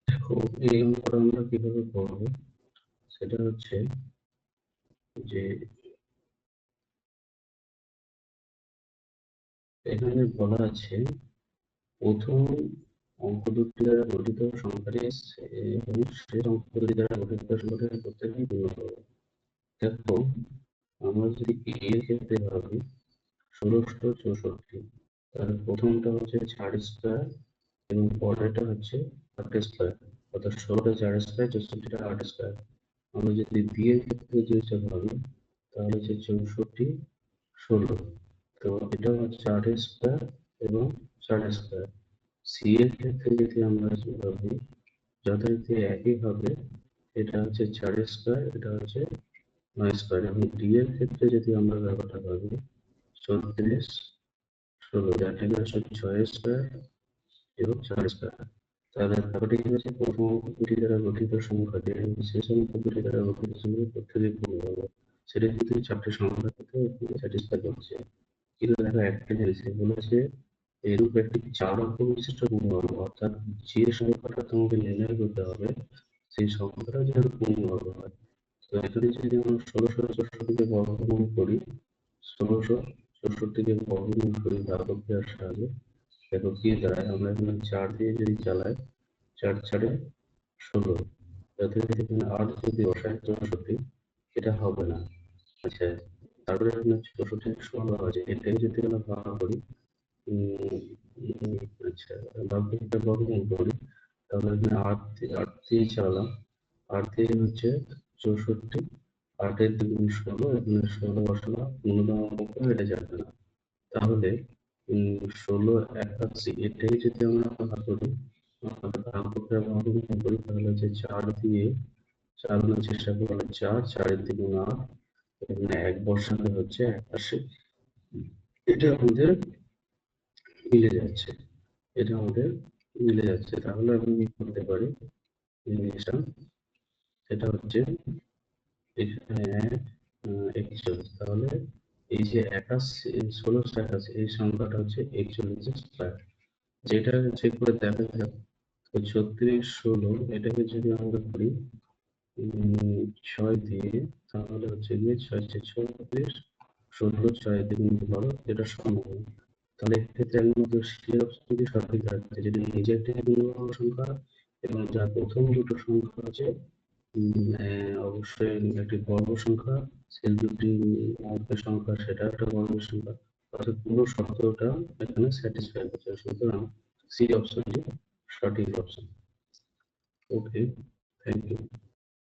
দেখো, এই অঙ্কটা আমরা কিভাবে করবো সেটা হচ্ছে যে এখানে বলা আছে প্রথম অঙ্ক দুটি দ্বারা গঠিত সংখ্যাটি এবং শেষ অঙ্ক দুটি দ্বারা গঠিত সংখ্যাটি প্রত্যেকেই পূর্ণ করবে। দেখো, আমরা যদি এর ক্ষেত্রে ভাবি 1664, তাহলে প্রথমটা হচ্ছে 4 স্কোয়ার এবং পরেরটা হচ্ছে 8 স্কোয়ার, অর্থাৎ 16টা 4 স্কোয়ার, 64টা 8 স্কোয়ার। আমরা যদি বি এর ক্ষেত্রে জিনিসটা ভাবি তাহলে হচ্ছে 64 16, তো এটা হচ্ছে 8 স্কোয়ার এবং 4 স্কোয়ার। সি এর ক্ষেত্রে যদি আমরা ভাবি যথারীতি একইভাবে, এটা হচ্ছে 4 স্কোয়ার, এটা হচ্ছে 9 স্কোয়ার। এবং ডি এর ক্ষেত্রে যদি আমরা ব্যাপারটা ভাবি 34 16, যার থেকে হচ্ছে 6 স্কোয়ার এবং 4 স্কোয়ার। তাহলে ব্যাপারটি কি হচ্ছে, প্রথম অঙ্ক দুটি দ্বারা গঠিত সংখ্যাটি এবং শেষ অঙ্ক দুটি দ্বারা গঠিত সংখ্যা প্রত্যেকেই পূর্ণ হবে। সেটা কিন্তু 4টে সংখ্যা থেকে স্যাটিসফাই করছে। কিন্তু দেখো, একটা জিনিস বলেছে এরূপ একটি 4 অঙ্ক বিশিষ্ট পূর্ণবর্গ, অর্থাৎ যে সংখ্যাটা তোমাকে নির্ণয় করতে হবে সেই সংখ্যাটা যেন পূর্ণবর্গ হয়। তো এখানে যদি আমরা 1664 বর্গমূল করি, 1664 বর্গমূল করি ধারক ক্রিয়ার সাহায্যে, দেখো কি দাঁড়ায়। আমরা এখানে 4 দিয়ে যদি চালাই, 4 4 16, যথারীতি এখানে 8 যদি বসাই 64, এটা হবে না। আচ্ছা, তারপরে এখানে 64 16 আছে, এটাকে যদি আমরা ভাগ করি, আচ্ছা, বাকিটা বর্গমূল করি, তাহলে এখানে 8 দিয়ে চালাম, 8 দিয়ে হচ্ছে 64, 8 2 16, এখানে 16 বসালাম, ন্যূনতম পক্ষে এটা যাবে না। তাহলে 16 81, এটাই যদি আমরা ভাগ করি, বর্গমূল করি, তাহলে হচ্ছে 4 দিয়ে 4 চেষ্টা করলে 4, 4 দ্বিগুণ 8, এখানে 1 বসালে হচ্ছে 81। এটা আমাদের মিলে যাচ্ছে, এটা আমাদের মিলে যাচ্ছে। তাহলে আমি কি করতে পারি জিনিসটা, সেটা হচ্ছে এখানে 41, তাহলে এই যে 81 1681 এই সংখ্যাটা হচ্ছে 41 স্কয়ার। যেটা চেক করে দেখা যাক, তো 36 16 এটাকে যদি আমরা করি 6 দিয়ে, তাহলে হচ্ছে গিয়ে 6 36, 16 6 দ্বিগুণ 12, যেটা সম্ভব। তাহলে এক্ষেত্রে একমাত্র সি অপশনটি সঠিক থাকছে, যেটি নিজে একটি পূর্ণবর্গ সংখ্যা এবং যার প্রথম দুটো সংখ্যা আছে অবশ্যই একটি বর্গ সংখ্যা, শেষ দুটি অঙ্কের সংখ্যা সেটা একটা বর্গ সংখ্যা, অর্থাৎ পুরো শব্দটা এখানে স্যাটিসফাই করছে। সুতরাং সি অপশনটি সঠিক অপশন। Okay, thank you.